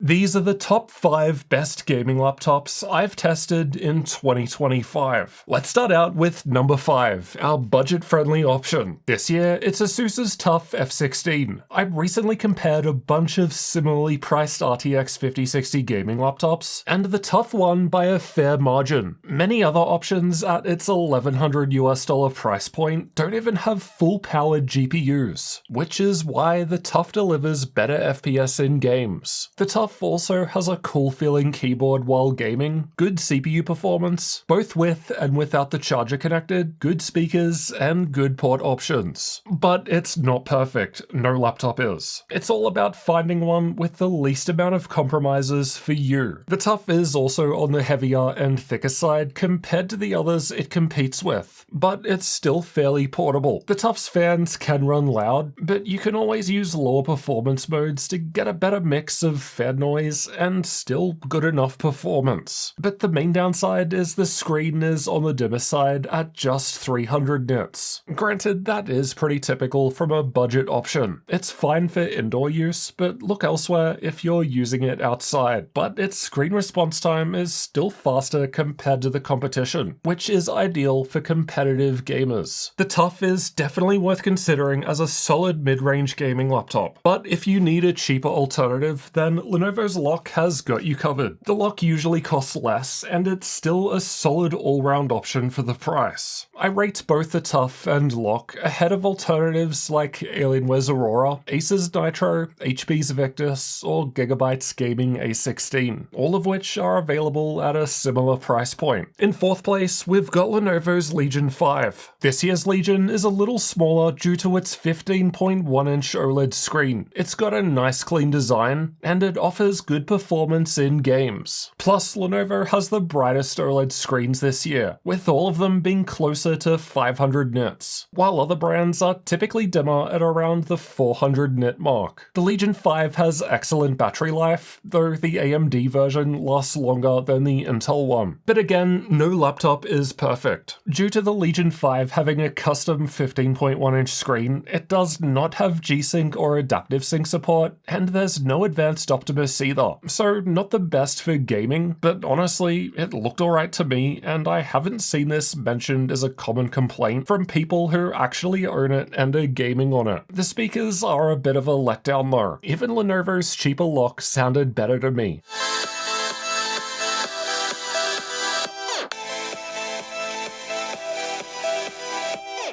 These are the top 5 best gaming laptops I've tested in 2025. Let's start out with number 5, our budget-friendly option. This year, it's ASUS's TUF F16. I recently compared a bunch of similarly priced RTX 5060 gaming laptops, and the TUF won by a fair margin. Many other options at its $1,100 price point don't even have full-powered GPUs, which is why the TUF delivers better FPS in games. The TUF also has a cool-feeling keyboard while gaming, good CPU performance, both with and without the charger connected, good speakers, and good port options. But it's not perfect, no laptop is. It's all about finding one with the least amount of compromises for you. The TUF is also on the heavier and thicker side compared to the others it competes with, but it's still fairly portable. The TUF's fans can run loud, but you can always use lower performance modes to get a better mix of fan noise and still good enough performance. But the main downside is the screen is on the dimmer side at just 300 nits. Granted, that is pretty typical from a budget option. It's fine for indoor use, but look elsewhere if you're using it outside. But its screen response time is still faster compared to the competition, which is ideal for competitive gamers. The TUF is definitely worth considering as a solid mid-range gaming laptop, but if you need a cheaper alternative, then Lenovo's Lock has got you covered. The Lock usually costs less, and it's still a solid all-round option for the price. I rate both the TUF and Lock ahead of alternatives like Alienware's Aurora, Acer's Nitro, HP's Victus, or Gigabyte's Gaming A16, all of which are available at a similar price point. In 4th place, we've got Lenovo's Legion 5. This year's Legion is a little smaller due to its 15.1-inch OLED screen. It's got a nice clean design, and it offers good performance in games. Plus, Lenovo has the brightest OLED screens this year, with all of them being closer to 500 nits, while other brands are typically dimmer at around the 400 nit mark. The Legion 5 has excellent battery life, though the AMD version lasts longer than the Intel one. But again, no laptop is perfect. Due to the Legion 5 having a custom 15.1-inch screen, it does not have G-Sync or Adaptive Sync support, and there's no advanced Optimus either, so not the best for gaming, but honestly, it looked alright to me, and I haven't seen this mentioned as a common complaint from people who actually own it and are gaming on it. The speakers are a bit of a letdown though. Even Lenovo's cheaper Lock sounded better to me.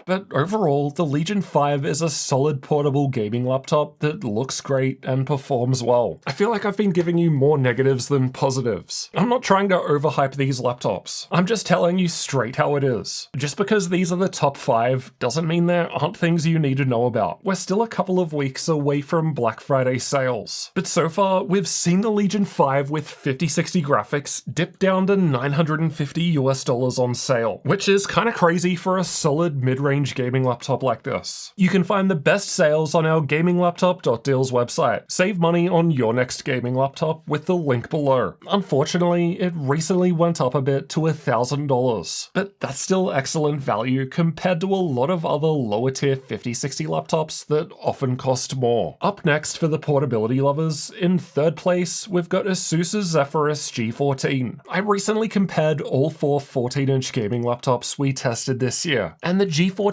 But overall, the Legion 5 is a solid portable gaming laptop that looks great and performs well. I feel like I've been giving you more negatives than positives. I'm not trying to overhype these laptops. I'm just telling you straight how it is. Just because these are the top 5 doesn't mean there aren't things you need to know about. We're still a couple of weeks away from Black Friday sales. But so far, we've seen the Legion 5 with 5060 graphics dip down to $950 on sale, which is kinda crazy for a solid mid-range gaming laptop like this. You can find the best sales on our gaminglaptop.deals website. Save money on your next gaming laptop with the link below. Unfortunately, it recently went up a bit to $1,000, but that's still excellent value compared to a lot of other lower tier 5060 laptops that often cost more. Up next for the portability lovers, in 3rd place, we've got ASUS's Zephyrus G14. I recently compared all 4 14-inch gaming laptops we tested this year, and the G14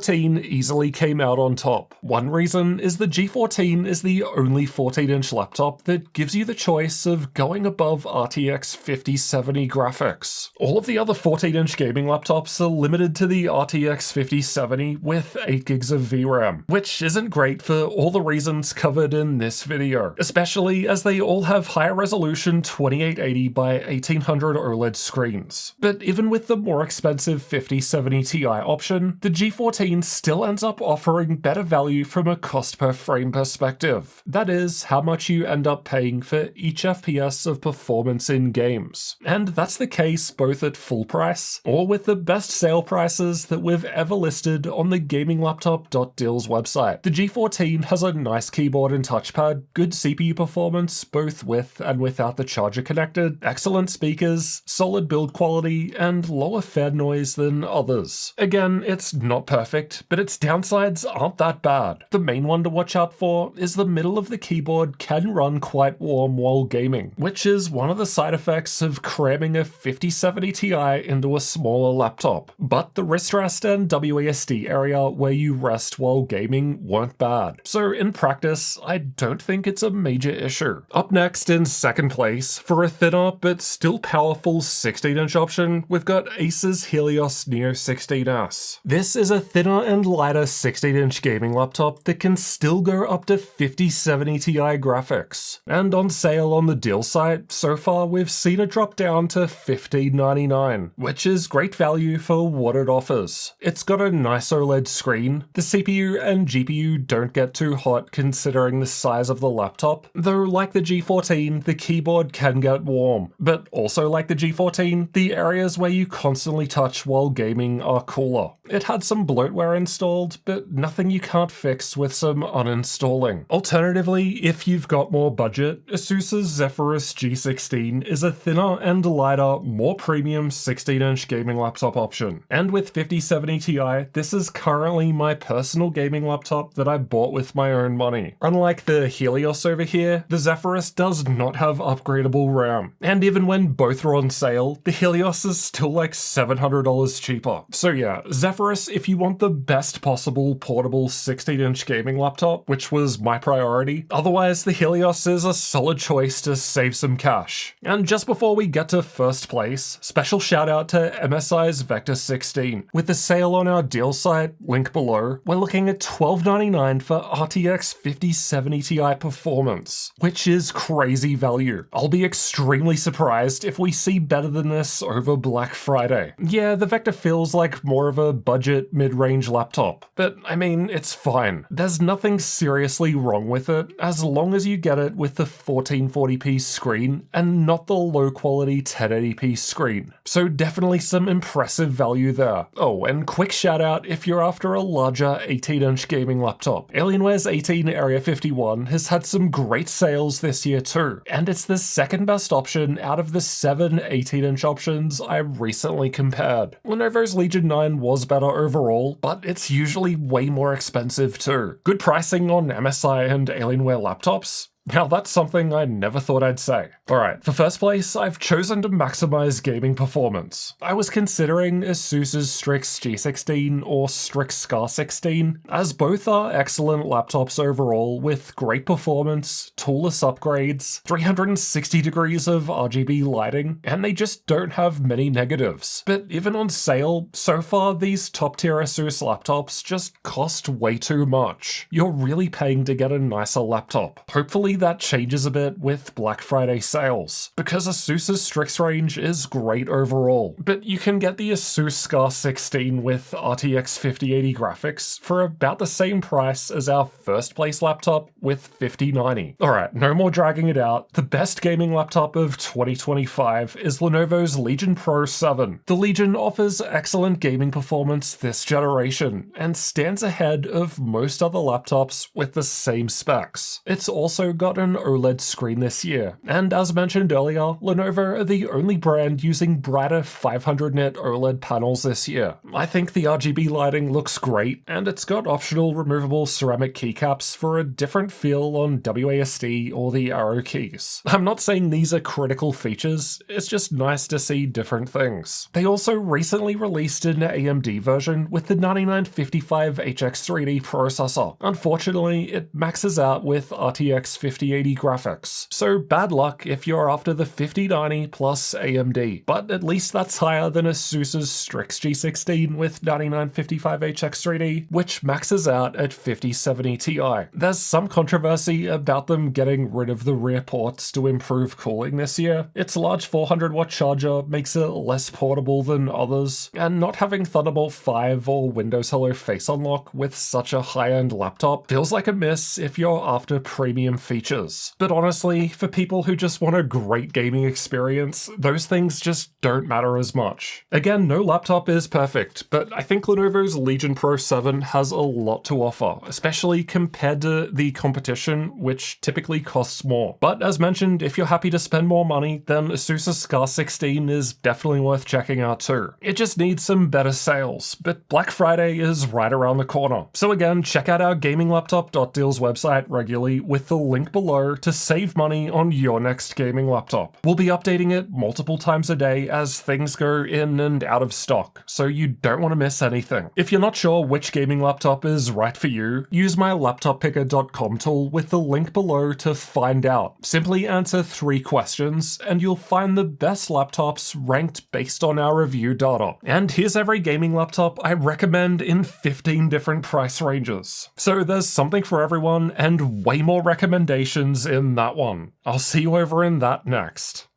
easily came out on top. One reason is the G14 is the only 14-inch laptop that gives you the choice of going above RTX 5070 graphics. All of the other 14-inch gaming laptops are limited to the RTX 5070 with 8 gigs of VRAM, which isn't great for all the reasons covered in this video, especially as they all have higher resolution 2880 by 1800 OLED screens. But even with the more expensive 5070 Ti option, the G14 still ends up offering better value from a cost per frame perspective. That is, how much you end up paying for each FPS of performance in games. And that's the case both at full price or with the best sale prices that we've ever listed on the gaminglaptop.deals website. The G14 has a nice keyboard and touchpad, good CPU performance both with and without the charger connected, excellent speakers, solid build quality, and lower fan noise than others. Again, it's not perfect perfect, but its downsides aren't that bad. The main one to watch out for is the middle of the keyboard can run quite warm while gaming, which is one of the side effects of cramming a 5070 Ti into a smaller laptop. But the wrist rest and WASD area where you rest while gaming weren't bad. So in practice, I don't think it's a major issue. Up next in second place, for a thinner but still powerful 16-inch option, we've got Acer's Helios Neo 16S. This is a thinner and lighter 16-inch gaming laptop that can still go up to 5070 Ti graphics. And on sale on the deal site, so far we've seen it drop down to $15.99, which is great value for what it offers. It's got a nice OLED screen, the CPU and GPU don't get too hot considering the size of the laptop, though like the G14, the keyboard can get warm, but also like the G14, the areas where you constantly touch while gaming are cooler. It had some bloatware installed, but nothing you can't fix with some uninstalling. Alternatively, if you've got more budget, Asus's Zephyrus G16 is a thinner and lighter, more premium 16-inch gaming laptop option. And with 5070 Ti, this is currently my personal gaming laptop that I bought with my own money. Unlike the Helios over here, the Zephyrus does not have upgradable RAM. And even when both are on sale, the Helios is still like $700 cheaper. So yeah, Zephyrus if you want the best possible portable 16-inch gaming laptop, which was my priority. Otherwise, the Helios is a solid choice to save some cash. And just before we get to first place, special shout out to MSI's Vector 16. With the sale on our deal site, link below, we're looking at $12.99 for RTX 5070 Ti performance, which is crazy value. I'll be extremely surprised if we see better than this over Black Friday. Yeah, the Vector feels like more of a budget mid-range laptop, but I mean, it's fine. There's nothing seriously wrong with it as long as you get it with the 1440p screen and not the low-quality 1080p screen. So definitely some impressive value there. Oh, and quick shout out if you're after a larger 18-inch gaming laptop. Alienware's 18 Area 51 has had some great sales this year too, and it's the second best option out of the 7 18-inch options I recently compared. Lenovo's Legion 9 was better overall, but it's usually way more expensive too. Good pricing on MSI and Alienware laptops? Now that's something I never thought I'd say. Alright, for first place, I've chosen to maximize gaming performance. I was considering Asus's Strix G16 or Strix Scar 16, as both are excellent laptops overall with great performance, toolless upgrades, 360 degrees of RGB lighting, and they just don't have many negatives. But even on sale, so far these top-tier Asus laptops just cost way too much. You're really paying to get a nicer laptop. Hopefully that changes a bit with Black Friday sales, because Asus's Strix range is great overall, but you can get the Asus Scar 16 with RTX 5080 graphics for about the same price as our first place laptop with 5090. Alright, no more dragging it out. The best gaming laptop of 2025 is Lenovo's Legion Pro 7. The Legion offers excellent gaming performance this generation, and stands ahead of most other laptops with the same specs. It's also got an OLED screen this year, and as mentioned earlier, Lenovo are the only brand using brighter 500 nit OLED panels this year. I think the RGB lighting looks great, and it's got optional removable ceramic keycaps for a different feel on WASD or the arrow keys. I'm not saying these are critical features, it's just nice to see different things. They also recently released an AMD version with the 9955HX3D processor. Unfortunately, it maxes out with RTX 5080 graphics, so bad luck if you're after the 5090 plus AMD, but at least that's higher than Asus's Strix G16 with 9955HX3D, which maxes out at 5070 Ti. There's some controversy about them getting rid of the rear ports to improve cooling this year. Its large 400-watt charger makes it less portable than others, and not having Thunderbolt 5 or Windows Hello Face Unlock with such a high-end laptop feels like a miss if you're after premium features features. But honestly, for people who just want a great gaming experience, those things just don't matter as much. Again, no laptop is perfect, but I think Lenovo's Legion Pro 7 has a lot to offer, especially compared to the competition, which typically costs more. But as mentioned, if you're happy to spend more money, then Asus's Scar 16 is definitely worth checking out too. It just needs some better sales, but Black Friday is right around the corner. So again, check out our gaminglaptop.deals website regularly with the link below to save money on your next gaming laptop. We'll be updating it multiple times a day as things go in and out of stock, so you don't want to miss anything. If you're not sure which gaming laptop is right for you, use my laptoppicker.com tool with the link below to find out. Simply answer 3 questions and you'll find the best laptops ranked based on our review data. And here's every gaming laptop I recommend in 15 different price ranges. So there's something for everyone and way more recommendations in that one. I'll see you over in that next.